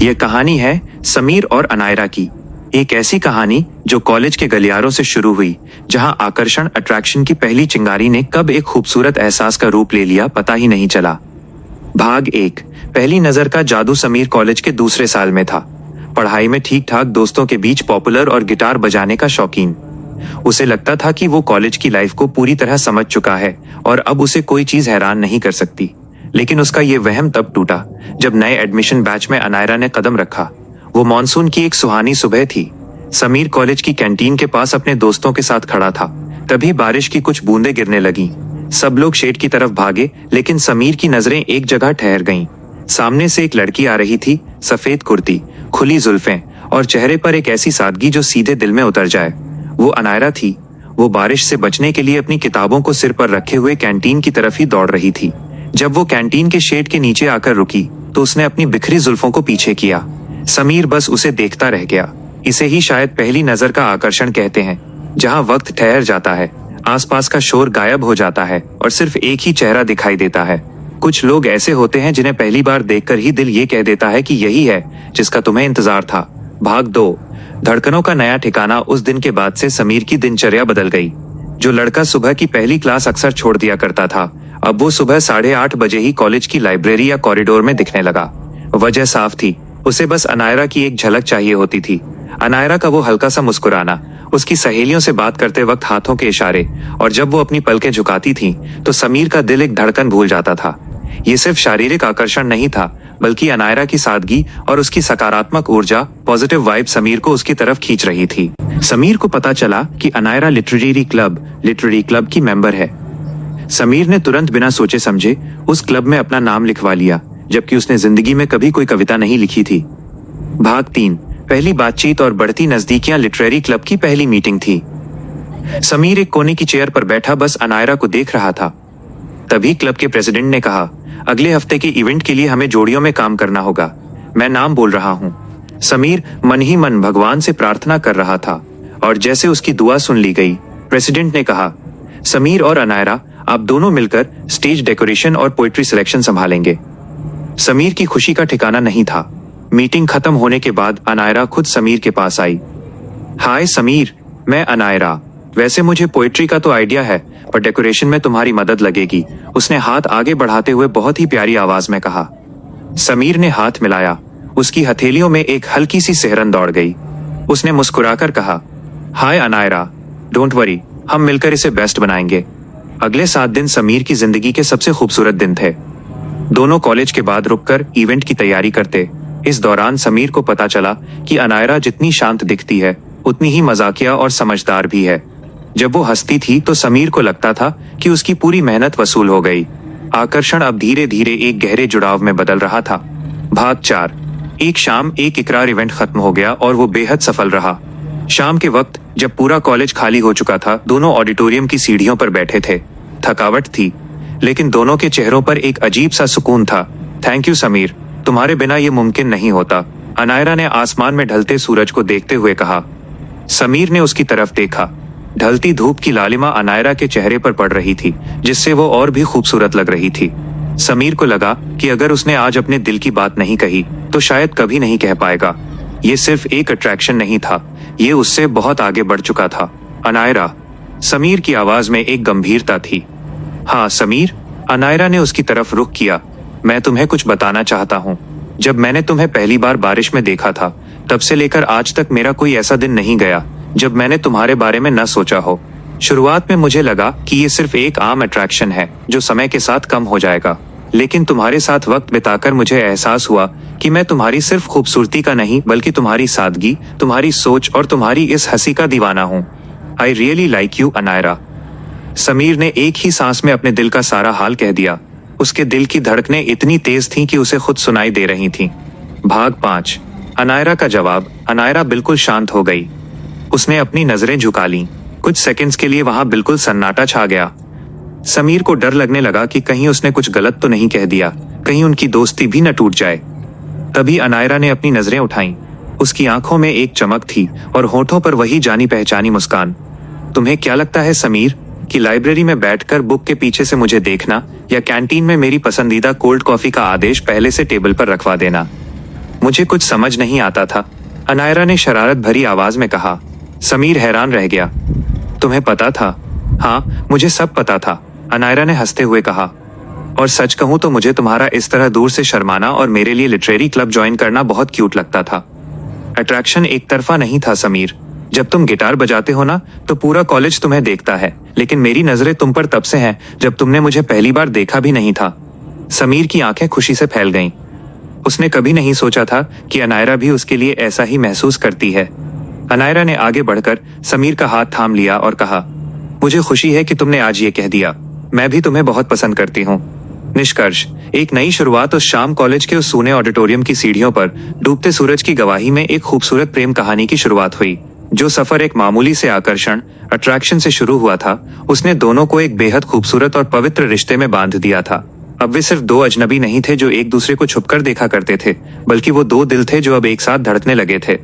यह कहानी है समीर और अनायरा की। एक ऐसी कहानी जो कॉलेज के गलियारों से शुरू हुई, जहां आकर्षण अट्रैक्शन की पहली चिंगारी ने कब एक खूबसूरत एहसास का रूप ले लिया पता ही नहीं चला। भाग 1। पहली नजर का जादू। समीर कॉलेज के दूसरे साल में था। पढ़ाई में ठीक ठाक, दोस्तों के बीच पॉपुलर और गिटार बजाने का शौकीन। उसे लगता था कि वो कॉलेज की लाइफ को पूरी तरह समझ चुका है और अब उसे कोई चीज हैरान नहीं कर सकती। लेकिन उसका ये वहम तब टूटा जब नए एडमिशन बैच में अनायरा ने कदम रखा। वो मॉनसून की एक सुहानी सुबह थी। समीर कॉलेज की कैंटीन के पास अपने दोस्तों के साथ खड़ा था। तभी बारिश की कुछ बूंदें गिरने लगी। सब लोग शेड की तरफ भागे, लेकिन समीर की नजरें एक जगह ठहर गईं। सामने से एक लड़की आ रही थी, सफेद कुर्ती, खुली जुल्फें और चेहरे पर एक ऐसी सादगी जो सीधे दिल में उतर जाए। वो अनायरा थी। वो बारिश से बचने के लिए अपनी किताबों को सिर पर रखे हुए कैंटीन की तरफ ही दौड़ रही थी। जब वो कैंटीन के शेड के नीचे आकर रुकी तो उसने अपनी बिखरी जुल्फों को पीछे किया। समीर बस उसे देखता रह गया। इसे ही शायद पहली नजर का आकर्षण कहते हैं, जहां वक्त ठहर जाता है, आसपास का शोर गायब हो जाता है और सिर्फ एक ही चेहरा दिखाई देता है। कुछ लोग ऐसे होते हैं जिन्हें पहली बार देखकर ही दिल ये कह देता है कि यही है जिसका तुम्हें इंतजार था। भाग 2। धड़कनों का नया ठिकाना। उस दिन के बाद से समीर की दिनचर्या बदल गई। जो लड़का सुबह की पहली क्लास अक्सर छोड़ दिया करता था, अब वो सुबह 8:30 बजे ही कॉलेज की लाइब्रेरी या कॉरिडोर में दिखने लगा। वजह साफ थी, उसे बस अनायरा की एक झलक चाहिए होती थी। अनायरा का वो हल्का सा मुस्कुराना, उसकी सहेलियों से बात करते वक्त हाथों के इशारे, और जब वो अपनी पलकें झुकाती थी तो समीर का दिल एक धड़कन भूल जाता था। ये सिर्फ शारीरिक आकर्षण नहीं था, बल्कि अनायरा की सादगी और उसकी सकारात्मक ऊर्जा, पॉजिटिव वाइब समीर को उसकी तरफ खींच रही थी। समीर को पता चला कि अनायरा लिटरेरी क्लब की मेंबर है। समीर ने तुरंत बिना सोचे समझे उस क्लब में अपना नाम लिखवा लिया, जबकि उसने जिंदगी में कभी कोई कविता नहीं लिखी थी। भाग 3। पहली बातचीत और बढ़ती नजदीकियां। लिटरेरी क्लब की पहली मीटिंग थी। समीर एक कोने की चेयर पर बैठा बस अनायरा को देख रहा था। तभी क्लब के प्रेसिडेंट ने कहा, अगले हफ्ते के इवेंट के लिए हमें जोड़ियों में काम करना होगा। मैं नाम बोल रहा हूँ। समीर मन ही मन भगवान से प्रार्थना कर रहा था, और जैसे उसकी दुआ सुन ली गई, प्रेसिडेंट ने कहा, समीर और अनायरा, आप दोनों मिलकर स्टेज डेकोरेशन और पोएट्री सिलेक्शन संभालेंगे। समीर की खुशी का ठिकाना नहीं था। मीटिंग खत्म होने के बाद अनायरा खुद समीर के पास आई। हाय समीर, मैं अनायरा। वैसे मुझे पोएट्री का तो आइडिया है, पर डेकोरेशन में तुम्हारी मदद लगेगी, उसने हाथ आगे बढ़ाते हुए बहुत ही प्यारी आवाज में कहा। समीर ने हाथ मिलाया। उसकी हथेलियों में एक हल्की सी सिहरन दौड़ गई। उसने मुस्कुराकर कहा, हाय अनायरा, डोंट वरी, हम मिलकर इसे बेस्ट बनाएंगे। अगले 7 दिन समीर की जिंदगी के सबसे खूबसूरत दिन थे। दोनों कॉलेज के बाद रुककर इवेंट की तैयारी करते। इस दौरान समीर को पता चला कि अनायरा जितनी शांत दिखती है, उतनी ही मजाकिया और समझदार भी है। जब वो हंसती थी तो समीर को लगता था कि उसकी पूरी मेहनत वसूल हो गई। आकर्षण अब धीरे धीरे एक गहरे जुड़ाव में बदल रहा था। भाग 4। एक शाम एक इकरार इवेंट खत्म हो गया और वो बेहद सफल रहा। शाम के वक्त जब पूरा कॉलेज खाली हो चुका था, दोनों ऑडिटोरियम की सीढ़ियों पर बैठे थे। थकावट थी, लेकिन दोनों के चेहरों पर एक अजीब सा सुकून था। थैंक यू समीर, तुम्हारे बिना ये मुमकिन नहीं होता, अनायरा ने आसमान में ढलते सूरज को देखते हुए कहा। समीर ने उसकी तरफ देखा। ढलती धूप की लालिमा अनायरा के चेहरे पर पड़ रही थी, जिससे वो और भी खूबसूरत लग रही थी। समीर को लगा कि अगर उसने आज अपने दिल की बात नहीं कही तो शायद कभी नहीं कह पाएगा। ये सिर्फ एक अट्रैक्शन नहीं था, ये उससे बहुत आगे बढ़ चुका था। अनायरा, समीर की आवाज में एक गंभीरता थी। हाँ समीर, अनायरा ने उसकी तरफ रुख किया। मैं तुम्हें कुछ बताना चाहता हूँ। जब मैंने तुम्हें पहली बार बारिश में देखा था, तब से लेकर आज तक मेरा कोई ऐसा दिन नहीं गया जब मैंने तुम्हारे बारे में न सोचा हो। शुरुआत में मुझे लगा कि ये सिर्फ एक आम अट्रैक्शन है जो समय के साथ कम हो जाएगा, लेकिन तुम्हारे साथ वक्त बिताकर मुझे एहसास हुआ कि मैं तुम्हारी सिर्फ खूबसूरती का नहीं, बल्कि तुम्हारी सादगी, तुम्हारी सोच और तुम्हारी इस हंसी का दीवाना हूँ। I really like you Anaira. Sameer ने एक ही सांस में अपने दिल का सारा हाल कह दिया। उसके दिल की धड़कनें इतनी तेज थीं कि उसे खुद सुनाई दे रही थीं। भाग 5। अनायरा का जवाब। अनायरा बिल्कुल शांत हो गई। उसने अपनी नजरें झुका लीं। कुछ सेकंड्स के लिए वहां बिल्कुल सन्नाटा छा गया। समीर को डर लगने लगा कि कहीं उसने कुछ गलत तो नहीं कह दिया, कहीं उनकी दोस्ती भी न टूट जाए। तभी अनायरा ने अपनी नजरें उठाईं। उसकी आंखों में एक चमक थी और होठों पर वही जानी पहचानी मुस्कान। तुम्हें क्या लगता है समीर, कि लाइब्रेरी में बैठकर बुक के पीछे से मुझे देखना या कैंटीन में मेरी पसंदीदा कोल्ड कॉफी का आदेश पहले से टेबल पर रखवा देना? मुझे कुछ समझ नहीं आता था, अनायरा ने शरारत भरी आवाज में कहा। समीर हैरान रह गया। तुम्हें पता था? हाँ, मुझे सब पता था, अनायरा ने हंसते हुए कहा। और सच कहूं तो मुझे तुम्हारा इस तरह दूर से शर्माना और मेरे लिए लिटरेरी क्लब ज्वाइन करना बहुत क्यूट लगता था। अट्रैक्शन एक तरफा नहीं था समीर। जब तुम गिटार बजाते हो ना तो पूरा कॉलेज तुम्हें देखता है, लेकिन मेरी नजरें तुम पर तब से हैं जब तुमने मुझे पहली बार देखा भी नहीं था। समीर की आंखें खुशी से फैल गईं। उसने कभी नहीं सोचा था कि अनायरा भी उसके लिए ऐसा ही महसूस करती है। अनायरा ने आगे बढ़कर समीर का हाथ थाम लिया और कहा, मुझे खुशी है कि तुमने आज ये कह दिया। मैं भी तुम्हें बहुत पसंद करती हूँ। निष्कर्ष, एक नई शुरुआत उस शाम कॉलेज के उस सूने ऑडिटोरियम की सीढ़ियों पर डूबते सूरज की गवाही में एक खूबसूरत प्रेम कहानी की शुरुआत हुई। जो सफर एक मामूली से आकर्षण अट्रैक्शन से शुरू हुआ था, उसने दोनों को एक बेहद खूबसूरत और पवित्र रिश्ते में बांध दिया था। अब वे सिर्फ दो अजनबी नहीं थे जो एक दूसरे को छुपकर देखा करते थे, बल्कि वो दो दिल थे जो अब एक साथ धड़कने लगे थे।